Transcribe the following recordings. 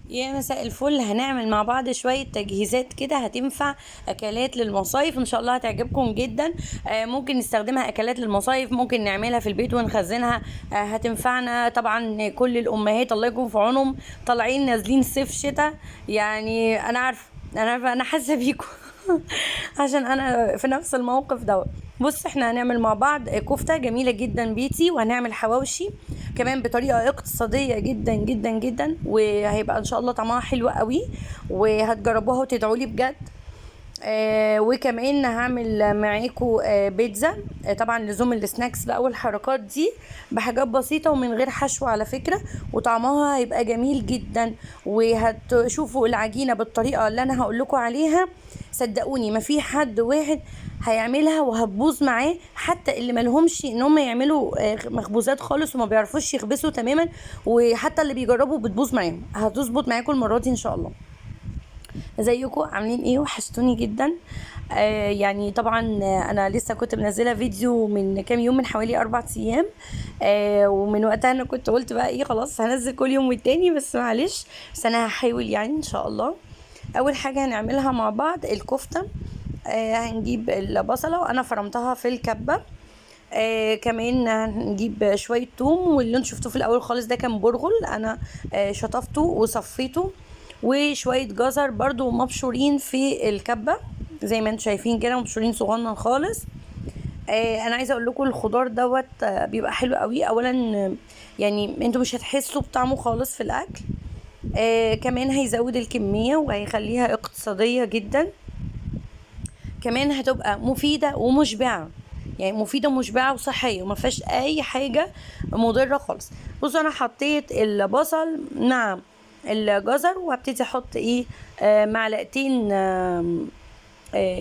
يا مساء الفل، هنعمل مع بعض شوية تجهيزات كده هتنفع أكلات للمصايف، إن شاء الله هتعجبكم جدا. ممكن نستخدمها أكلات للمصايف، ممكن نعملها في البيت ونخزنها. هتنفعنا طبعا. كل الأمهات الله يكون في عونهم، طالعين نازلين صيف شتاء. يعني أنا عارفة أنا حاسة بيكم عشان أنا في نفس الموقف دوت. بص، احنا هنعمل مع بعض كفتة جميلة جدا بيتي، وهنعمل حواوشي كمان بطريقة اقتصادية جدا جدا جدا، وهيبقى ان شاء الله طعمها حلو قوي، وهتجربوها وتدعولي بجد. وكمان هعمل معاكم بيتزا. طبعا لزوم السناكس بقى والحركات دي بحاجات بسيطة ومن غير حشو على فكرة، وطعمها هيبقى جميل جدا. وهتشوفوا العجينة بالطريقة اللي انا هقول لكم عليها. صدقوني ما في حد واحد هيعملها وهتبوظ معاه، حتى اللي ملهمش ان هم يعملوا مخبوزات خالص وما بيعرفوش يخبزوا تماما، وحتى اللي بيجربوا بتبوظ معاهم. هتظبط معاكم المرة دي ان شاء الله. ازيكم عاملين ايه؟ وحشتوني جدا. يعني طبعا انا لسه كنت منزله فيديو من كام يوم، من حوالي 4 ايام. ومن وقتها انا كنت قلت بقى ايه، خلاص هنزل كل يوم والتاني، بس معلش. بس انا هحاول يعني ان شاء الله. اول حاجه هنعملها مع بعض الكفته. هنجيب البصله وانا فرمتها في الكبه. كمان هنجيب شوية توم، واللي انتوا شفتوه في الأول خالص ده كان برغل، أنا شطفته وصفيته. وشوية جزر برضو مبشورين في الكبة، زي ما انتوا شايفين كده مبشورين صغنن خالص. انا عايزه اقول لكم الخضار دوت بيبقى حلو قوي. اولا يعني انتوا مش هتحسوا بطعمه خالص في الاكل. كمان هيزود الكميه وهيخليها اقتصاديه جدا. كمان هتبقى مفيدة ومشبعة، يعني مفيدة ومشبعة وصحية وما فيهاش اي حاجة مضرة خالص. بصوا، انا حطيت البصل مع الجزر، وهبتدي احط ايه، معلقتين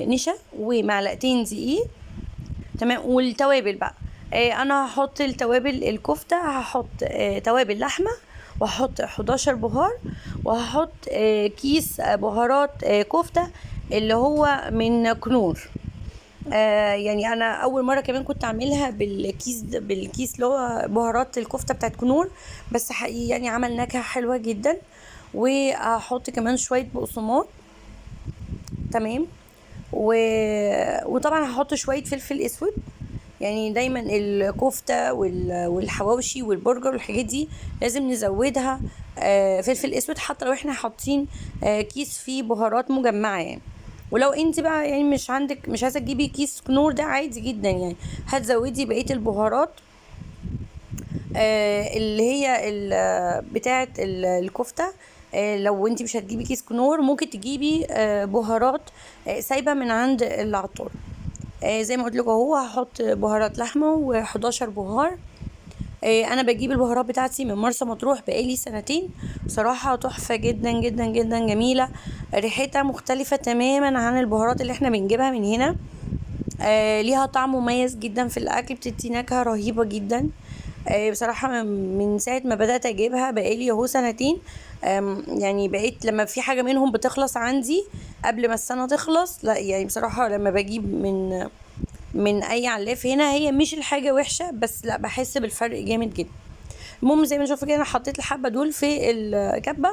نشا ومعلقتين دقيق. تمام. والتوابل بقى، انا هحط التوابل الكفتة، هحط توابل لحمة، وهحط 11 بهار، وهحط كيس بهارات كفتة اللي هو من كنور. يعني انا اول مره كمان كنت اعملها بالكيس اللي هو بهارات الكفته بتاعت كنور، بس حقيقي يعني عمل نكهه حلوه جدا. وهحط كمان شويه بقسماط. تمام. و... وطبعا هحط شويه فلفل اسود. يعني دايما الكفته والحواوشي والبرجر والحاجات دي لازم نزودها فلفل اسود، حتى لو احنا حاطين كيس فيه بهارات مجمعه يعني. ولو انت بقى يعني مش عندك، مش عايزه تجيبي كيس كنور ده، عادي جدا يعني. هتزودي بقيه البهارات اللي هي بتاعه الكفته. لو انت مش هتجيبي كيس كنور، ممكن تجيبي بهارات سايبه من عند العطار. زي ما قلت لكم، هو هحط بهارات لحمه و11 بهار. انا بجيب البهارات بتاعتي من مرسى مطروح بقالي سنتين. بصراحه تحفه جدا جدا جدا، جميله. ريحتها مختلفه تماما عن البهارات اللي احنا بنجيبها من هنا. ليها طعم مميز جدا في الاكل، بتدي نكهه رهيبه جدا. بصراحه من ساعه ما بدات اجيبها بقالي اهو سنتين. يعني بقيت لما في حاجه منهم بتخلص عندي قبل ما السنه تخلص، لا يعني بصراحه لما بجيب من اي علاف هنا، هي مش الحاجه وحشه، بس لا بحس بالفرق جامد جدا. المهم زي ما نشوف كده، انا حطيت الحبه دول في الكبه،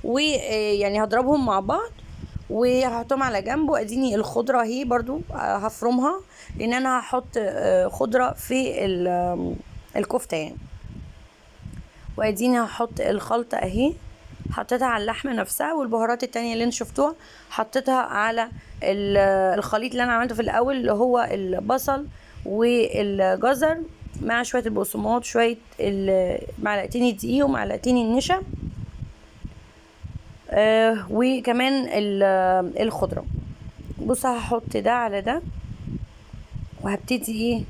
ويعني هضربهم مع بعض وهحطهم على جنب. واديني الخضره اهي برضو هفرمها، لان انا هحط خضره في الكفته يعني. واديني هحط الخلطه اهي، حطيتها على اللحمه نفسها، والبهارات التانية اللي انت شفتوها حطيتها على الخليط اللي انا عملته في الاول، اللي هو البصل والجزر مع شويه البقسماط، شويه معلقتين الدقيق ومعلقتين النشا. وكمان الخضره. بص، هحط ده على ده، وهبتدي ايه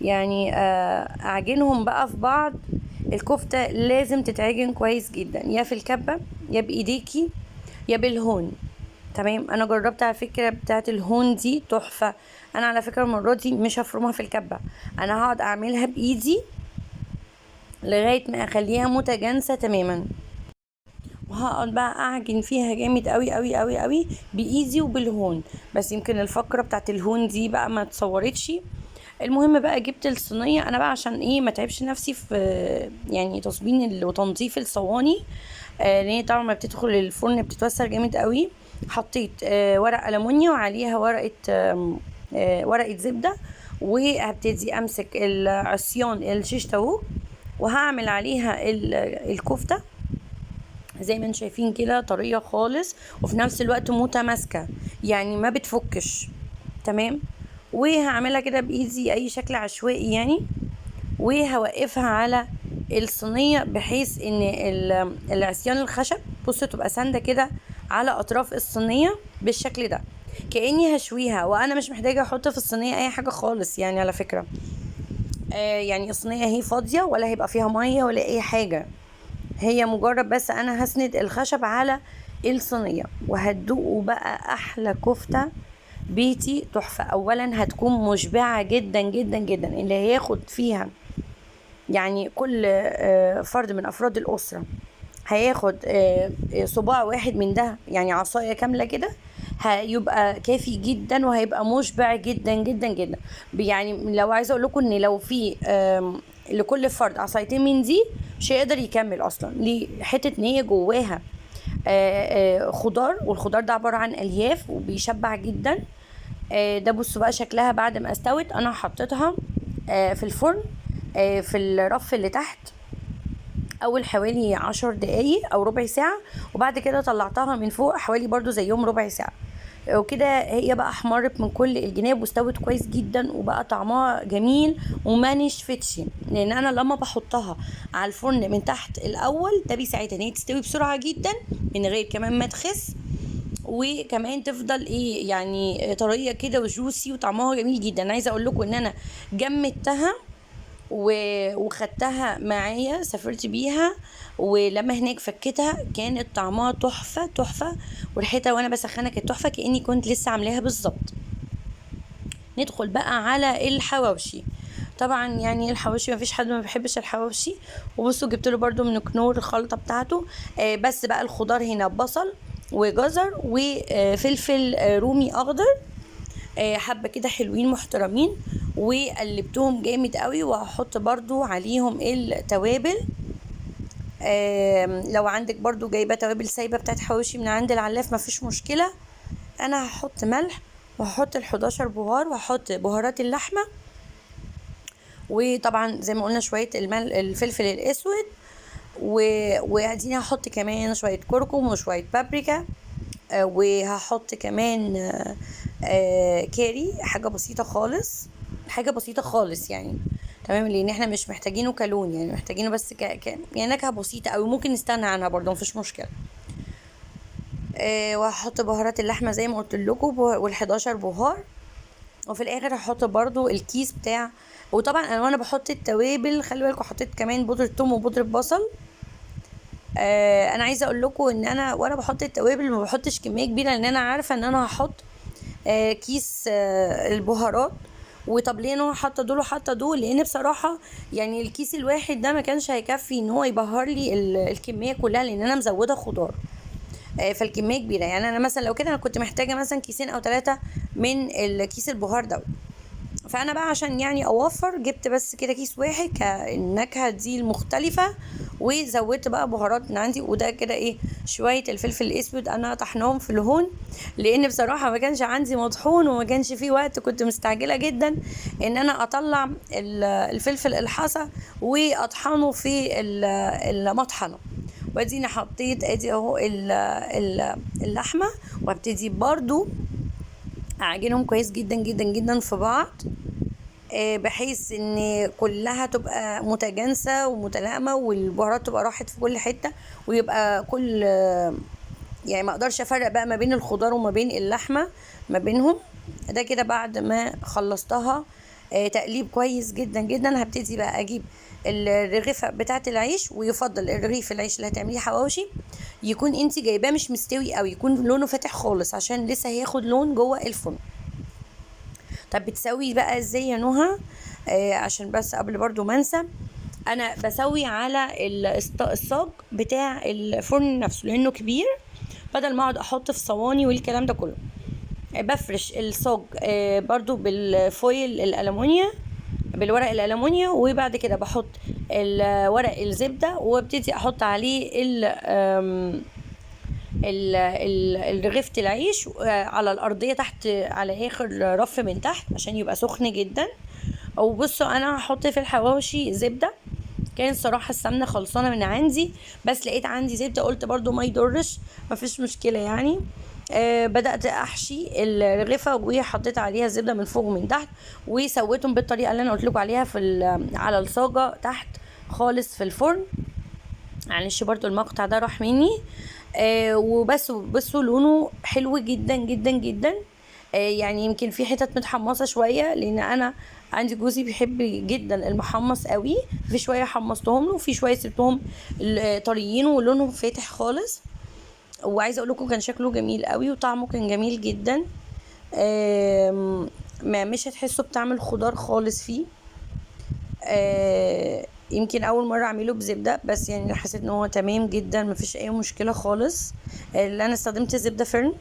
يعني اعجنهم بقى في بعض. الكفتة لازم تتعجن كويس جدا، يا في الكبة يا بايديكي يا بالهون. تمام. انا جربت على فكرة بتاعت الهون دي تحفة. انا على فكرة المرة دي مش هفرمها في الكبة، انا هقعد اعملها بايدي لغاية ما اخليها متجانسة تماما، وهقعد بقى اعجن فيها جامد قوي قوي قوي قوي بايدي وبالهون. بس يمكن الفقرة بتاعت الهون دي بقى ما اتصورتش. المهم بقى جبت الصينيه انا بقى، عشان ايه ما تعبش نفسي في يعني تصبين وتنظيف الصواني. لان هي طبعا ما بتدخل الفرن بتتوسع جامد قوي. حطيت ورق ألمونيا وعليها ورقة زبدة، وهبتدي امسك العصيان الشيش طاووق وهعمل عليها الكفتة زي ما انتم شايفين كده، طرية خالص وفي نفس الوقت متماسكة، يعني ما بتفكش. تمام. وهعملها كده بايدي اي شكل عشوائي يعني، وهوقفها على الصينية بحيث ان العصيان الخشب بصوا تبقى ساندة كده على اطراف الصينية بالشكل ده، كأني هشويها. وانا مش محتاجة احط في الصينية اي حاجة خالص يعني على فكرة. يعني الصينية هي فاضية ولا هيبقى فيها مية ولا اي حاجة، هي مجرد بس انا هسند الخشب على الصينية. وهتدوقوا بقى احلى كفتة بيتي تحفة. اولا هتكون مشبعة جدا جدا جدا، اللي هياخد فيها يعني كل فرد من افراد الاسرة هياخد صباع واحد من ده، يعني عصاية كاملة كده، هيبقى كافي جدا وهيبقى مشبع جدا جدا جدا. يعني لو عايزه اقول لكم ان لو في لكل فرد عصايتين من دي مش هيقدر يكمل اصلا، ليه؟ حته ان هي جواها خضار، والخضار ده عباره عن الياف وبيشبع جدا. ده بصوا بقى شكلها بعد ما استوت. انا حطيتها في الفرن في الرف اللي تحت اول حوالي 10 دقايق او ربع ساعة، وبعد كده طلعتها من فوق حوالي برضو زيهم ربع ساعة، وكده هي بقى احمرت من كل الجناب واستوت كويس جدا وبقى طعمها جميل وما نشفتش. لان انا لما بحطها على الفرن من تحت الاول ده بيساعدها ان هي تستوي بسرعة جدا من غير كمان ما تخس، وكمان تفضل ايه يعني طريه كده وجوسي وطعمها جميل جدا. عايزه اقول لكم ان انا جمدتها وخدتها معايا سافرت بيها، ولما هناك فكتها كانت طعمها تحفه تحفه، وريحتها وانا بسخنها كانت تحفه كاني كنت لسه عاملاها بالظبط. ندخل بقى على الحواوشي. طبعا يعني الحواوشي مفيش حد ما بيحبش الحواوشي. وبصوا جبت له برده من كنور الخلطه بتاعته. بس بقى الخضار هنا بصل وجزر وفلفل رومي اخضر، حبه كده حلوين محترمين، وقلبتهم جامد قوي. وهحط برضو عليهم التوابل. لو عندك برضو جايبه توابل سايبه بتاعت حواوشي من عند العلاف مفيش مشكله. انا هحط ملح وهحط ال11 بهار وهحط بهارات اللحمه، وطبعا زي ما قلنا شويه الفلفل الاسود، واديني هحط كمان شويه كركم وشويه بابريكا، وهحط كمان كاري، حاجه بسيطه خالص، حاجه بسيطه خالص يعني. تمام. لان احنا مش محتاجينه كلون يعني، محتاجينه بس يعني نكهه بسيطه او ممكن نستنى عنها برضه مفيش مشكله. وهحط بهارات اللحمه زي ما قلت لكم وال11 بهار. وفي الاخر هحط برضو الكيس بتاع. وطبعا انا وانا بحط التوابل خلي بالكم حطيت كمان بودره ثوم وبودره بصل. انا عايزه اقول لكم ان انا وانا بحط التوابل ما بحطش كميه كبيره، لان انا عارفه ان انا هحط كيس البهارات. وطب ليه انا حاطه دول وحاطه دول؟ لان بصراحه يعني الكيس الواحد ده ما كانش هيكفي ان هو يبهر لي الكميه كلها، لان انا مزوده خضار. فالكميه كبيره يعني. انا مثلا لو كده انا كنت محتاجه مثلا كيسين او 3 من الكيس البهار ده. فانا بقى عشان يعني اوفر جبت بس كده كيس واحد كالنكهه دي المختلفه، وزودت بقى بهارات من عندي. وده كده ايه شويه الفلفل الاسود انا طحناهم في الهون، لان بصراحه ما كانش عندي مطحون وما كانش فيه وقت، كنت مستعجله جدا ان انا اطلع الفلفل الحصى واطحنه في المطحنه. واديني حطيت ادي اهو اللحمه، وابتدي برضو اعجنهم كويس جدا جدا جدا في بعض، بحيث ان كلها تبقى متجانسه ومتلائمه والبهارات تبقى راحت في كل حته، ويبقى كل يعني ما اقدرش افرق بقى ما بين الخضار وما بين اللحمه ما بينهم. ده كده بعد ما خلصتها تقليب كويس جدا جدا. هبتدي بقى اجيب الرغيفه بتاعه العيش، ويفضل الرغيف العيش اللي هتعمليه حواوشي يكون انت جايباه مش مستوي قوي، يكون لونه فاتح خالص عشان لسه هياخد لون جوه الفرن. طب بتسوي بقى ازاي يا نهى؟ عشان بس قبل برضو ما انسى، انا بسوي على الصاج بتاع الفرن نفسه لانه كبير، بدل ما اقعد احط في صواني والكلام ده كله. بفرش الصاج برضو بالفويل الالومنيا، بالورق الالومنيا، وبعد كده بحط ورق الزبده، وابتدي احط عليه رغيفة العيش على الأرضية تحت، على آخر رف من تحت عشان يبقى سخن جدا. أو بصوا أنا هحط في الحواوشي زبدة، كان صراحة السمنة خلصانة من عندي، بس لقيت عندي زبدة قلت برضو ما يضرش، مفيش مشكلة يعني. بدأت أحشي الرغيفة وحطيت عليها الزبدة من فوق ومن تحت، وسويتهم بالطريقة اللي أنا قلت لكم عليها على الصاجة تحت خالص في الفرن. معلش برضو المقطع ده راح مني. وبس بصوا لونه حلو جدا جدا جدا. يعني يمكن في حتت متحمصه شويه، لان انا عندي جوزي بيحب جدا المحمص قوي، في شويه حمصتهم له وفي شويه سبتهم طريين ولونهم فاتح خالص. وعايزه اقول لكم كان شكله جميل قوي وطعمه كان جميل جدا. ما مش هتحسوا بطعم الخضار خالص فيه. يمكن اول مره اعمله بزبده، بس يعني حسيت ان هو تمام جدا، مفيش اي مشكله خالص. اللي انا استخدمت زبده فرن.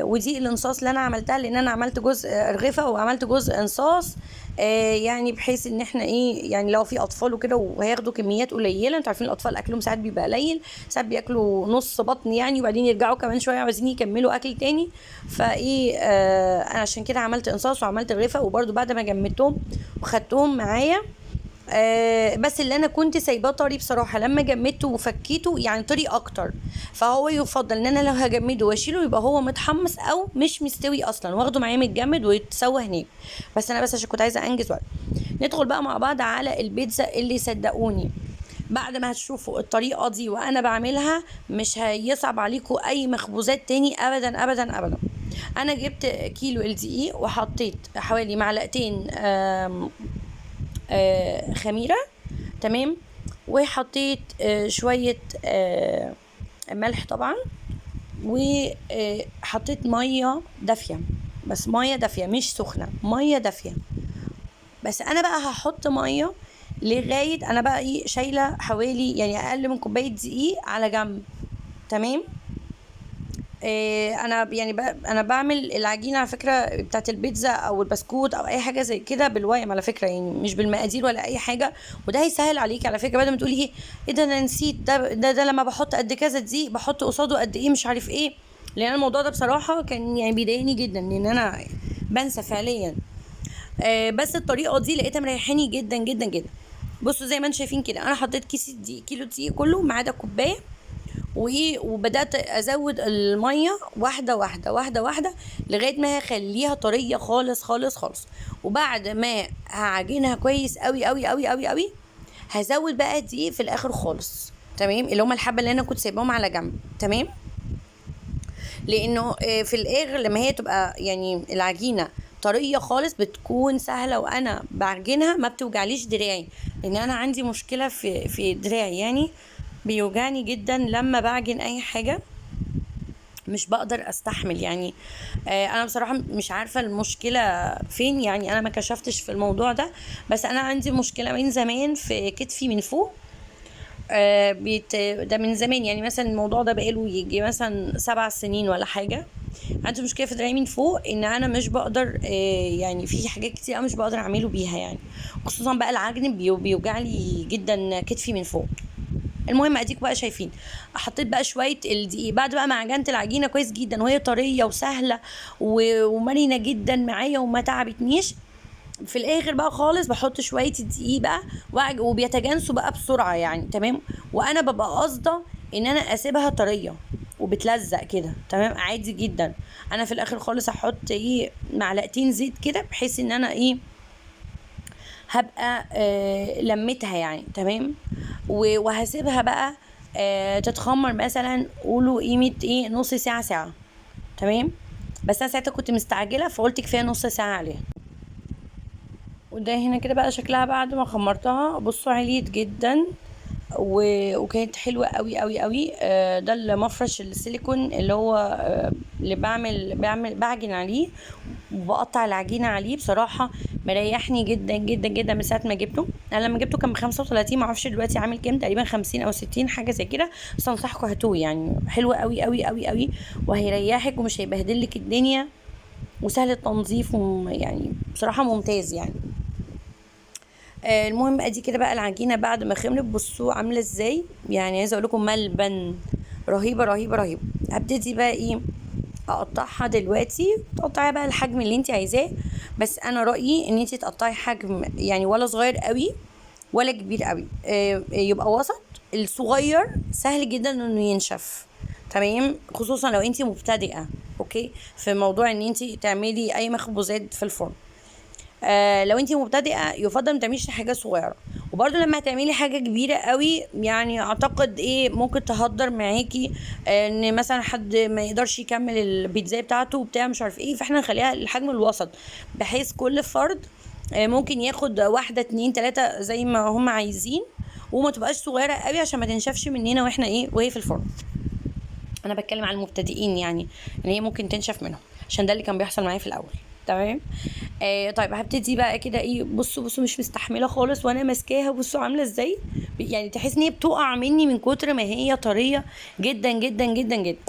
ودي الانصاص اللي انا عملتها، لان انا عملت جزء رغيفه وعملت جزء انصاص. يعني بحيث ان احنا ايه، يعني لو في اطفال وكده وهياخدوا كميات قليله، انتوا عارفين الاطفال اكلهم ساعات بيبقى قليل، ساعات بياكلوا نص بطن يعني، وبعدين يرجعوا كمان شويه عايزين يكملوا اكل تاني. فايه انا عشان كده عملت انصاص وعملت رغيفه، وبرده بعد ما جمدتهم وخدتهم معايا. بس اللي انا كنت سايباه طري بصراحه، لما جمدته وفكيته يعني طري اكتر، فهو يفضل ان انا لو هجمده واشيله يبقى هو متحمص او مش مستوي اصلا، واخده معايا متجمد ويتسوى هناك. بس انا عشان كنت عايزه انجز وقت. ندخل بقى مع بعض على البيتزا، اللي صدقوني بعد ما هتشوفوا الطريقه دي وانا بعملها مش هيصعب عليكم اي مخبوزات تاني ابدا ابدا ابدا. انا جبت كيلو الدقيق وحطيت حوالي معلقتين خميرة، تمام. وحطيت شوية ملح طبعا، وحطيت مية دافية، بس مية دافية مش سخنة، مية دافية. بس انا بقى هحط مية لغاية انا بقى ايه شايلة حوالي يعني اقل من كوباية دقيق على جنب، تمام. انا يعني انا بعمل العجينه على فكره بتاعت البيتزا او البسكوت او اي حاجه زي كده بالويم على فكره، يعني مش بالمقادير ولا اي حاجه. وده هيسهل عليكي على فكره، بدل ما تقولي ايه ده انا نسيت، ده لما بحط قد كذا دقيق بحط قصاده قد ايه مش عارف ايه. لان الموضوع ده بصراحه كان يعني بيضايقني جدا، لان انا بنسى فعليا. بس الطريقه دي لقيتها مريحاني جدا جدا جدا. بصوا زي ما انتم شايفين كده، انا حطيت كيس الدقيق، كيلو دقيق كله ما عدا كوبايه، وبدات ازود الميه واحده واحده واحده واحده لغايه ما هخليها طريه خالص خالص خالص. وبعد ما هعجنها كويس قوي قوي قوي قوي قوي، هزود بقى الدقيق في الاخر خالص، تمام. اللي هم الحبه اللي انا كنت سايباهم على جنب، تمام. لانه في الاخر لما هي تبقى يعني العجينه طريه خالص بتكون سهله، وانا بعجنها ما بتوجعليش دراعي، لان انا عندي مشكله في دراعي، يعني بيوجعني جدا لما بعجن اي حاجه، مش بقدر استحمل يعني. انا بصراحه مش عارفه المشكله فين، يعني انا ما كشفتش في الموضوع ده، بس انا عندي مشكله من زمان في كتفي من فوق. ده من زمان، يعني مثلا الموضوع ده بقاله يجي مثلا 7 سنين ولا حاجه. عندي مشكله في دراعي من فوق، ان انا مش بقدر يعني في حاجات كتير أوي مش بقدر اعمله بيها يعني، خصوصا بقى العجن بيوجع لي جدا كتفي من فوق. المهم اديك بقى شايفين، حطيت بقى شويه الدقيق بعد بقى ما عجنت العجينه كويس جدا وهي طريه وسهله ومرنه جدا معايا وما تعبتنيش. في الاخر بقى خالص بحط شويه الدقيق بقى وبيتجانسوا بقى بسرعه يعني، تمام. وانا ببقى قاصده ان انا اسيبها طريه وبتلزق كده، تمام، عادي جدا. انا في الاخر خالص هحط معلقتين زيت كده، بحيث ان انا هبقى لمتها يعني، تمام. وهسيبها بقى تتخمر مثلا، قولوا قيمة نص ساعة ساعة، تمام. بس انا ساعتها كنت مستعجلة فقلت كفاية نص ساعة عليها. وده هنا كده بقى شكلها بعد ما خمرتها، بصوا عليت جدا وكانت حلوة قوي قوي قوي. ده المفرش السيليكون اللي هو اللي بعجن عليه وبقطع العجينة عليه، بصراحة مريحني جدا جدا جدا من ساعة ما جبته. انا لما جبته كان ب35، معرفش دلوقتي عامل كام، تقريبا 50 او 60 حاجة زي كده، بس انصحكم هاتوه يعني، حلو قوي قوي قوي قوي، وهيريحك ومش هيبهدلك الدنيا، وسهل التنظيف يعني بصراحة ممتاز يعني. المهم ادي كده بقى العجينه بعد ما خمرت، بصوا عامله ازاي، يعني عايزه اقول لكم ملبن، رهيبه رهيبه رهيبه. هبتدي بقى ايه، اقطعها دلوقتي. تقطعي بقى الحجم اللي انت عايزاه، بس انا رايي ان انت تقطعي حجم يعني ولا صغير قوي ولا كبير قوي، يبقى وسط. الصغير سهل جدا انه ينشف، تمام، خصوصا لو انت مبتدئه، اوكي، في موضوع ان انت تعملي اي مخبوزات في الفرن. لو انت مبتدئه يفضل ما تعمليش حاجه صغيره. وبرده لما هتعملي حاجه كبيره قوي يعني اعتقد ايه ممكن تهدر معاكي، ان مثلا حد ما يقدرش يكمل البيتزا بتاعته وبتاع مش عارف ايه. فاحنا نخليها الحجم الوسط، بحيث كل فرد ممكن ياخد واحده اتنين تلاته زي ما هم عايزين، وما تبقاش صغيره قوي عشان ما تنشفش مننا واحنا ايه وهي في الفرن. انا بتكلم على المبتدئين، يعني ان هي ممكن تنشف منهم، عشان ده اللي كان بيحصل معايا في الاول. تمام. طيب هبتدي بقى كده ايه، بصوا بصوا مش مستحمله خالص وانا ماسكاها، بصوا عامله ازاي، يعني تحس ان هي بتقع مني من كتر ما هي طريه جدا جدا جدا جدا.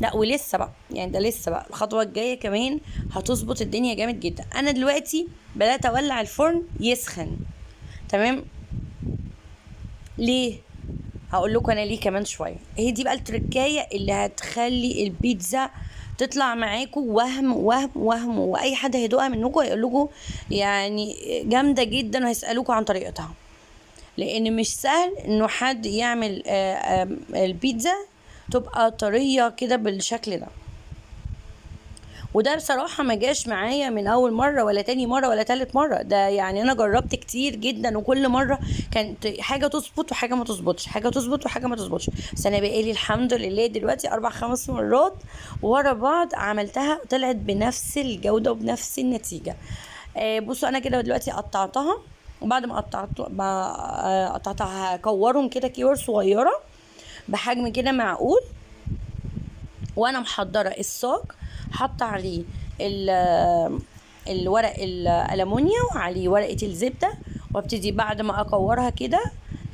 لا ولسه بقى، يعني ده لسه بقى الخطوه الجايه كمان هتظبط الدنيا جامد جدا. انا دلوقتي بدات اولع الفرن يسخن، تمام. ليه؟ هقول لكم انا ليه كمان شويه. هي دي بقى التركايه اللي هتخلي البيتزا تطلع معاكم وهم وهم وهم، واي حد هيدوقها منكم هيقول لكم يعني جامده جدا، وهيسالوكم عن طريقتها. لان مش سهل انه حد يعمل البيتزا تبقى طريه كده بالشكل ده. وده بصراحة ما جاش معايا من أول مرة ولا تاني مرة ولا تالت مرة، ده يعني أنا جربت كتير جدا، وكل مرة كانت حاجة تظبط وحاجة ما تظبطش، حاجة تظبط وحاجة ما تظبطش. بس أنا بقالي الحمد لله دلوقتي 4-5 مرات ورا بعض عملتها، طلعت بنفس الجودة وبنفس النتيجة. بصوا أنا كده دلوقتي قطعتها، وبعد ما قطعتها هكورهم كده كور صغيرة بحجم كده معقول. وانا محضره الصاج، حاطه عليه الورق الالومنيوم وعليه ورقه الزبده، وابتدي بعد ما اكورها كده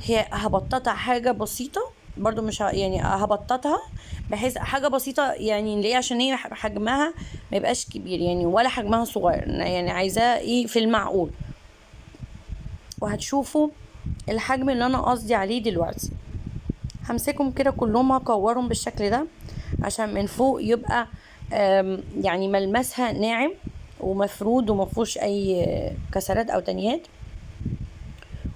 هي هبططها حاجه بسيطه برضو، مش يعني هبططها بحيث حاجه بسيطه، يعني ليه؟ عشان هي حجمها ما يبقاش كبير يعني ولا حجمها صغير، يعني عايزاه ايه في المعقول. وهتشوفوا الحجم اللي انا قصدي عليه دلوقتي. همسكهم كده كلهم هكورهم بالشكل ده عشان من فوق يبقى يعني ملمسها ناعم ومفرود ومفيهوش اي كسرات او تنيات.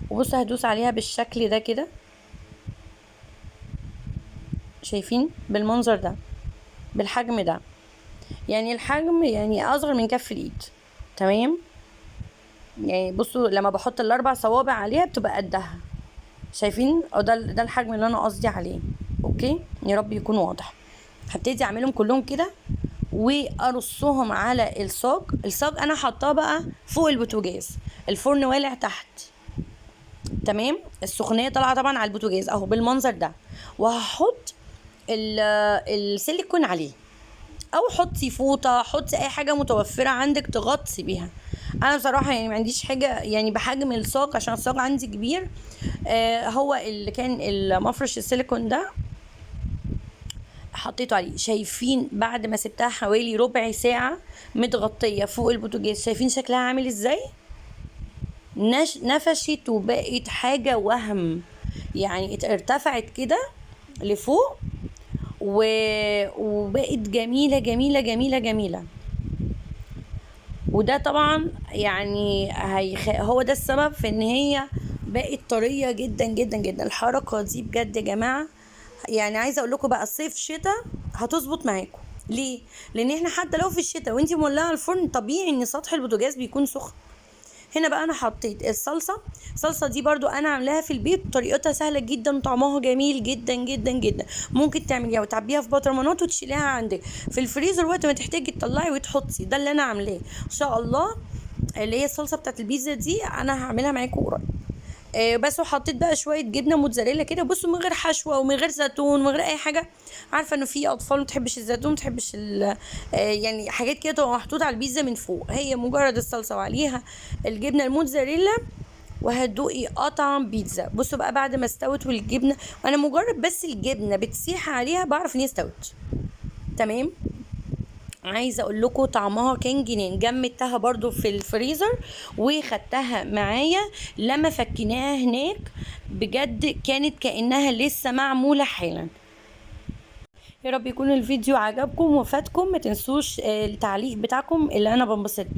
وبص هدوس عليها بالشكل ده كده، شايفين بالمنظر ده بالحجم ده، يعني الحجم يعني اصغر من كف الايد، تمام. يعني بصوا لما بحط ال4 صوابع عليها بتبقى قدها، شايفين؟ او ده الحجم اللي انا قصدي عليه. اوكي، يا رب يكون واضح. هبتدي اعملهم كلهم كده وارصهم على الصاج انا حطاه بقى فوق البوتاجاز، الفرن والع تحت، تمام. السخونيه طالعه طبعا على البوتاجاز اهو بالمنظر ده. وهحط السيليكون عليه، او حطي فوطه، حطي اي حاجه متوفره عندك تغطي بيها. انا بصراحه يعني ما عنديش حاجه يعني بحجم الصاج، عشان الصاج عندي كبير. هو اللي كان المفرش السيليكون ده حطيته عليه. شايفين بعد ما سبتها حوالي ربع ساعة متغطية فوق البوتاجاز، شايفين شكلها عامل ازاي؟ نفشت وبقت حاجة وهم، يعني ارتفعت كده لفوق وبقت جميلة جميلة جميلة جميلة. وده طبعا يعني هو ده السبب في ان هي بقت طرية جدا جدا جدا. الحركة دي بجد يا جماعة يعني عايزه اقول لكم بقى صيف شتاء هتظبط معاكم. ليه؟ لان احنا حتى لو في الشتاء وانتي مولعه الفرن طبيعي ان سطح البوتاجاز بيكون سخن. هنا بقى انا حطيت الصلصه دي برضو انا عاملاها في البيت، طريقتها سهله جدا وطعمها جميل جدا جدا جدا. ممكن تعمليها وتعبيها في بطرمانات وتشيليها عندك في الفريزر وقت ما تحتاجي تطلعي وتحطي. ده اللي انا عاملاه ان شاء الله. اللي هي الصلصه بتاعت البيتزا دي انا هعملها معاكم قريب. بس وحطيت بقى شويه جبنه موتزاريلا كده، بصوا من غير حشوه ومن غير زيتون ومن غير اي حاجه. عارفه انه في اطفال ما تحبش الزيتون، ما تحبش يعني حاجات كده تبقى محطوطه على البيتزا من فوق. هي مجرد الصلصه وعليها الجبنه الموتزاريلا وهتدوقي اطعم بيتزا. بصوا بقى بعد ما استوت والجبنه، وانا مجرد بس الجبنه بتسيح عليها بعرف ان هي استوت، تمام. عايزه اقول لكم طعمها كان جنان. جمدتها برضو في الفريزر وخدتها معايا لما فكيناها هناك، بجد كانت كأنها لسه معموله حالا. يا رب يكون الفيديو عجبكم وفاتكم. ما تنسوش التعليق بتاعكم اللي انا بنبسط بيه.